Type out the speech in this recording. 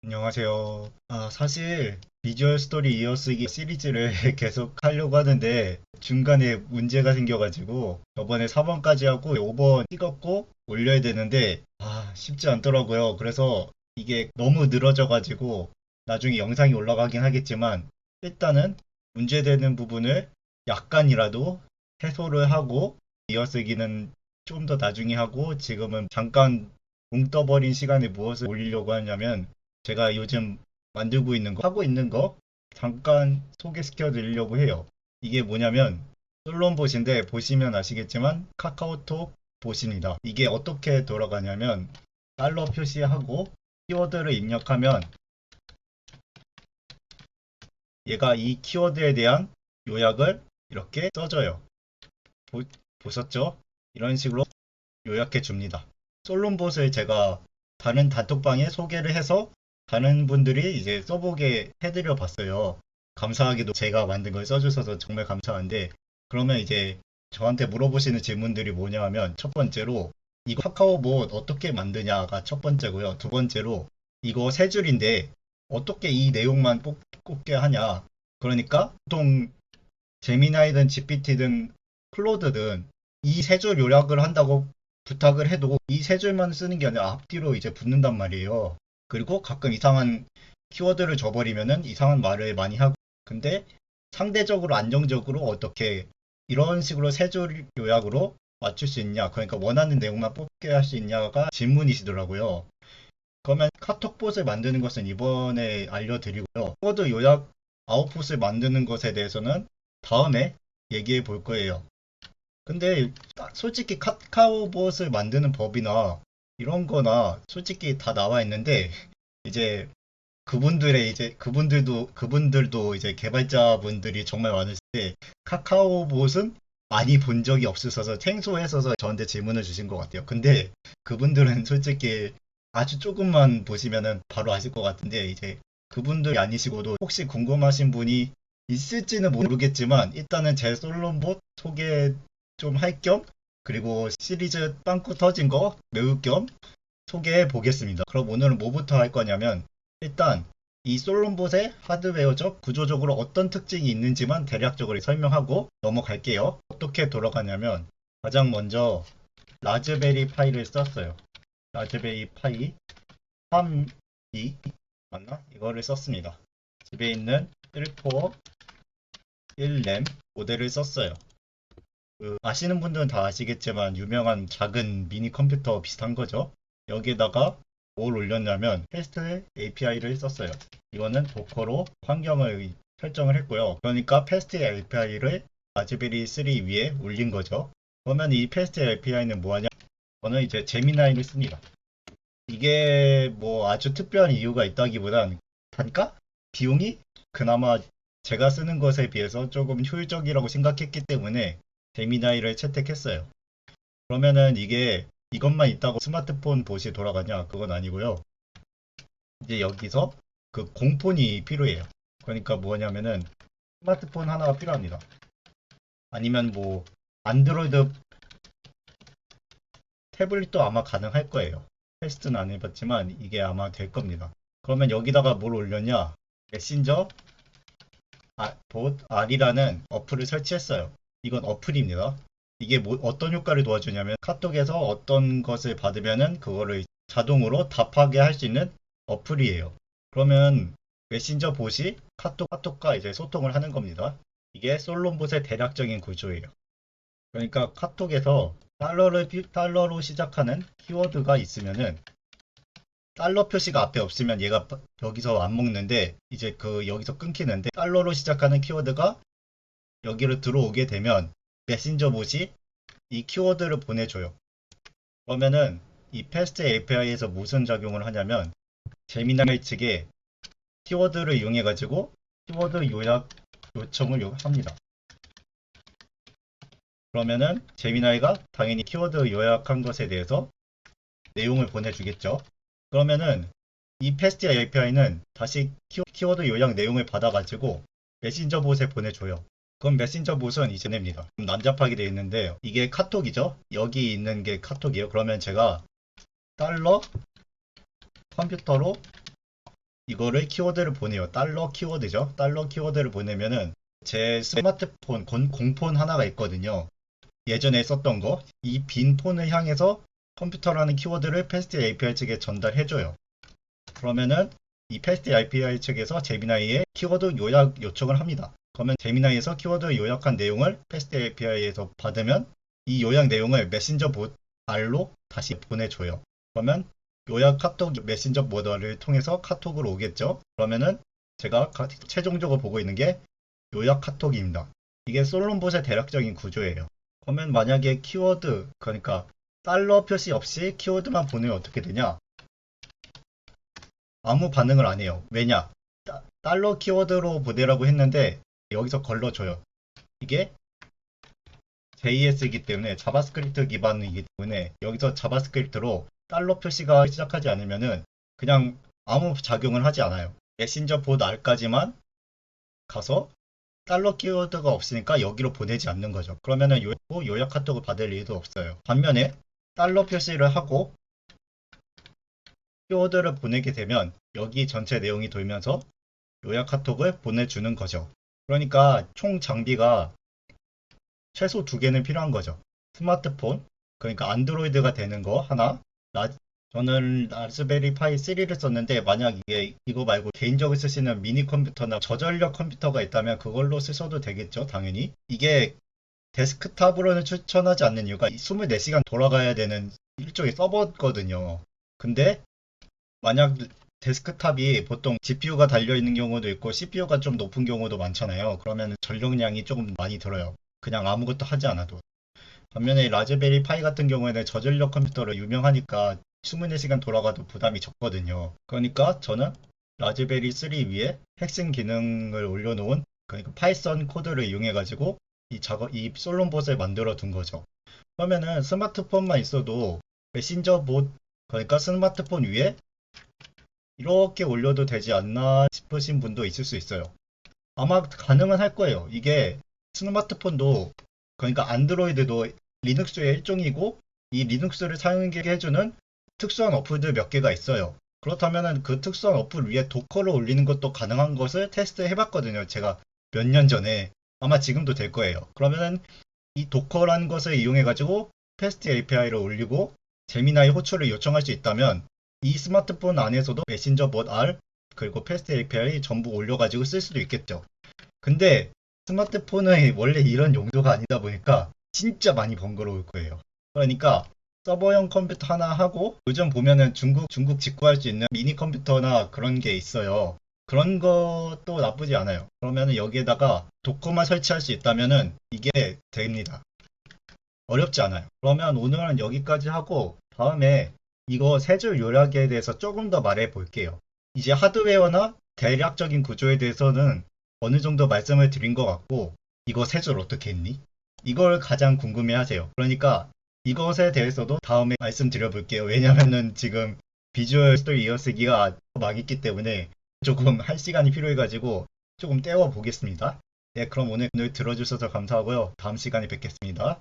안녕하세요. 사실 비주얼 스토리 이어쓰기 시리즈를 계속 하려고 하는데 중간에 문제가 생겨가지고 저번에 4번까지 하고 5번 찍었고 올려야 되는데 쉽지 않더라고요. 그래서 이게 너무 늘어져가지고 나중에 영상이 올라가긴 하겠지만 일단은 문제되는 부분을 약간이라도 해소를 하고 이어쓰기는 좀 더 나중에 하고 지금은 잠깐 붕 떠버린 시간에 무엇을 올리려고 하냐면 제가 요즘 만들고 있는 거, 하고 있는 거 잠깐 소개시켜 드리려고 해요. 이게 뭐냐면 솔론봇인데 보시면 아시겠지만 카카오톡 봇입니다. 이게 어떻게 돌아가냐면 달러 표시하고 키워드를 입력하면 얘가 이 키워드에 대한 요약을 이렇게 써줘요. 보, 보셨죠? 이런 식으로 요약해 줍니다. 솔론봇을 제가 다른 단톡방에 소개를 해서 다른 분들이 이제 써보게 해드려 봤어요. 감사하게도 제가 만든 걸 써주셔서 정말 감사한데, 그러면 이제 저한테 물어보시는 질문들이 뭐냐 하면, 첫 번째로, 이거 카카오봇 어떻게 만드냐가 첫 번째고요. 두 번째로, 이거 세 줄인데, 어떻게 이 내용만 뽑게 하냐. 그러니까, 보통 제미나이든 GPT든 클로드든 이 세 줄 요약을 한다고 부탁을 해도 이 세 줄만 쓰는 게 아니라 앞뒤로 이제 붙는단 말이에요. 그리고 가끔 이상한 키워드를 줘버리면은 이상한 말을 많이 하고 근데 상대적으로 안정적으로 어떻게 이런 식으로 세 줄 요약으로 맞출 수 있냐 그러니까 원하는 내용만 뽑게 할 수 있냐가 질문이시더라고요. 그러면 카톡봇을 만드는 것은 이번에 알려드리고요. 키워드 요약 아웃풋을 만드는 것에 대해서는 다음에 얘기해 볼 거예요. 근데 솔직히 카카오봇을 만드는 법이나 이런 거나 솔직히 다 나와 있는데 이제 그분들도 이제 개발자분들이 정말 많으실 때 카카오봇은 많이 본 적이 없으셔서 생소해서 저한테 질문을 주신 것 같아요. 근데 그분들은 솔직히 아주 조금만 보시면은 바로 아실 것 같은데 이제 그분들이 아니시고도 혹시 궁금하신 분이 있을지는 모르겠지만 일단은 제 솔론봇 소개 좀 할 겸 그리고 시리즈 빵꾸 터진 거 메울 겸 소개해 보겠습니다. 그럼 오늘은 뭐부터 할 거냐면 일단 이 솔론봇의 하드웨어적 구조적으로 어떤 특징이 있는지만 대략적으로 설명하고 넘어갈게요. 어떻게 돌아가냐면 가장 먼저 라즈베리 파이를 썼어요. 라즈베리 파이 3이 맞나? 이거를 썼습니다. 집에 있는 1코어 1램 모델을 썼어요. 아시는 분들은 다 아시겠지만 유명한 작은 미니 컴퓨터 비슷한 거죠. 여기에다가 뭘 올렸냐면 패스트 API를 썼어요. 이거는 도커로 환경을 설정을 했고요. 그러니까 패스트 API를 라즈베리 3 위에 올린 거죠. 그러면 이 패스트 API는 뭐하냐? 저는 이제 제미나이를 씁니다. 이게 뭐 아주 특별한 이유가 있다기보단 단가? 비용이 그나마 제가 쓰는 것에 비해서 조금 효율적이라고 생각했기 때문에 제미나이를 채택했어요. 그러면은 이게 이것만 있다고 스마트폰 봇이 돌아가냐? 그건 아니고요. 이제 여기서 그 공폰이 필요해요. 그러니까 뭐냐면은 스마트폰 하나가 필요합니다. 아니면 뭐 안드로이드 태블릿도 아마 가능할 거예요. 테스트는 안 해봤지만 이게 아마 될 겁니다. 그러면 여기다가 뭘 올렸냐? 메신저 봇 R이라는 어플을 설치했어요. 이건 어플입니다. 이게 어떤 효과를 도와주냐면 카톡에서 어떤 것을 받으면은 그거를 자동으로 답하게 할 수 있는 어플이에요. 그러면 메신저 봇이 카톡과 이제 소통을 하는 겁니다. 이게 솔론봇의 대략적인 구조예요. 그러니까 카톡에서 달러로 시작하는 키워드가 있으면은 달러 표시가 앞에 없으면 얘가 여기서 안 먹는데 이제 여기서 끊기는데 달러로 시작하는 키워드가 여기로 들어오게 되면 메신저 봇이 이 키워드를 보내줘요. 그러면은 이 패스트 API에서 무슨 작용을 하냐면 제미나이 측에 키워드를 이용해 가지고 키워드 요약 요청을 합니다. 그러면은 제미나이가 당연히 키워드 요약한 것에 대해서 내용을 보내주겠죠. 그러면은 이 패스트 API는 다시 키워드 요약 내용을 받아가지고 메신저 봇에 보내줘요. 그럼 메신저 봇은 이제 냅니다. 난잡하게 되어 있는데 이게 카톡이죠. 여기 있는 게 카톡이에요. 그러면 제가 달러 컴퓨터로 이거를 키워드를 보내요. 달러 키워드죠. 달러 키워드를 보내면은 제 스마트폰 공폰 하나가 있거든요. 예전에 썼던 거. 이 빈 폰을 향해서 컴퓨터라는 키워드를 패스트 API 측에 전달해줘요. 그러면은 이 패스트 API 측에서 제미나이에 키워드 요약 요청을 합니다. 그러면 제미나이에서 키워드 요약한 내용을 패스트 API에서 받으면 이 요약 내용을 메신저 봇 R로 다시 보내줘요. 그러면 요약 카톡 메신저 모드를 통해서 카톡으로 오겠죠. 그러면은 제가 최종적으로 보고 있는 게 요약 카톡입니다. 이게 솔론봇의 대략적인 구조예요. 그러면 만약에 키워드, 그러니까 달러 표시 없이 키워드만 보내면 어떻게 되냐? 아무 반응을 안 해요. 왜냐? 달러 키워드로 보내라고 했는데 여기서 걸러줘요. 이게 JS이기 때문에 자바스크립트 기반이기 때문에 여기서 자바스크립트로 달러 표시가 시작하지 않으면은 그냥 아무 작용을 하지 않아요. 메신저 봇 R까지만 가서 달러 키워드가 없으니까 여기로 보내지 않는 거죠. 그러면은 요약 카톡을 받을 일도 없어요. 반면에 달러 표시를 하고 키워드를 보내게 되면 여기 전체 내용이 돌면서 요약 카톡을 보내주는 거죠. 그러니까 총 장비가 최소 2개는 필요한 거죠. 스마트폰, 그러니까 안드로이드가 되는 거 하나, 저는 라즈베리 파이 3를 썼는데 만약 이거 말고 개인적으로 쓰시는 미니 컴퓨터나 저전력 컴퓨터가 있다면 그걸로 쓰셔도 되겠죠, 당연히. 이게 데스크탑으로는 추천하지 않는 이유가 24시간 돌아가야 되는 일종의 서버거든요. 근데 만약 데스크탑이 보통 GPU가 달려있는 경우도 있고 CPU가 좀 높은 경우도 많잖아요. 그러면 전력량이 조금 많이 들어요. 그냥 아무것도 하지 않아도. 반면에 라즈베리 파이 같은 경우에는 저전력 컴퓨터로 유명하니까 24시간 돌아가도 부담이 적거든요. 그러니까 저는 라즈베리 3 위에 핵심 기능을 올려놓은 그러니까 파이썬 코드를 이용해가지고 이 솔론봇을 만들어 둔 거죠. 그러면은 스마트폰만 있어도 메신저 봇, 그러니까 스마트폰 위에 이렇게 올려도 되지 않나 싶으신 분도 있을 수 있어요. 아마 가능은 할 거예요. 이게 스마트폰도 그러니까 안드로이드도 리눅스의 일종이고 이 리눅스를 사용하게 해주는 특수한 어플들 몇 개가 있어요. 그렇다면 그 특수한 어플 위에 도커를 올리는 것도 가능한 것을 테스트 해봤거든요. 제가 몇 년 전에. 아마 지금도 될 거예요. 그러면은 이 도커라는 것을 이용해가지고 패스트 API를 올리고 제미나이 호출을 요청할 수 있다면 이 스마트폰 안에서도 메신저 봇 R 그리고 패스트 API 전부 올려가지고 쓸 수도 있겠죠. 근데 스마트폰은 원래 이런 용도가 아니다 보니까 진짜 많이 번거로울 거예요. 그러니까 서버용 컴퓨터 하나 하고 요즘 보면은 중국 직구할 수 있는 미니 컴퓨터나 그런 게 있어요. 그런 것도 나쁘지 않아요. 그러면은 여기에다가 도커만 설치할 수 있다면은 이게 됩니다. 어렵지 않아요. 그러면 오늘은 여기까지 하고 다음에 이거 세 줄 요약에 대해서 조금 더 말해 볼게요. 이제 하드웨어나 대략적인 구조에 대해서는 어느 정도 말씀을 드린 것 같고 이거 세 줄 어떻게 했니? 이걸 가장 궁금해 하세요. 그러니까 이것에 대해서도 다음에 말씀드려 볼게요. 왜냐면은 지금 비주얼 스토리 이어쓰기가 망했기 때문에 조금 할 시간이 필요해가지고 조금 때워 보겠습니다. 네, 그럼 오늘 들어주셔서 감사하고요. 다음 시간에 뵙겠습니다.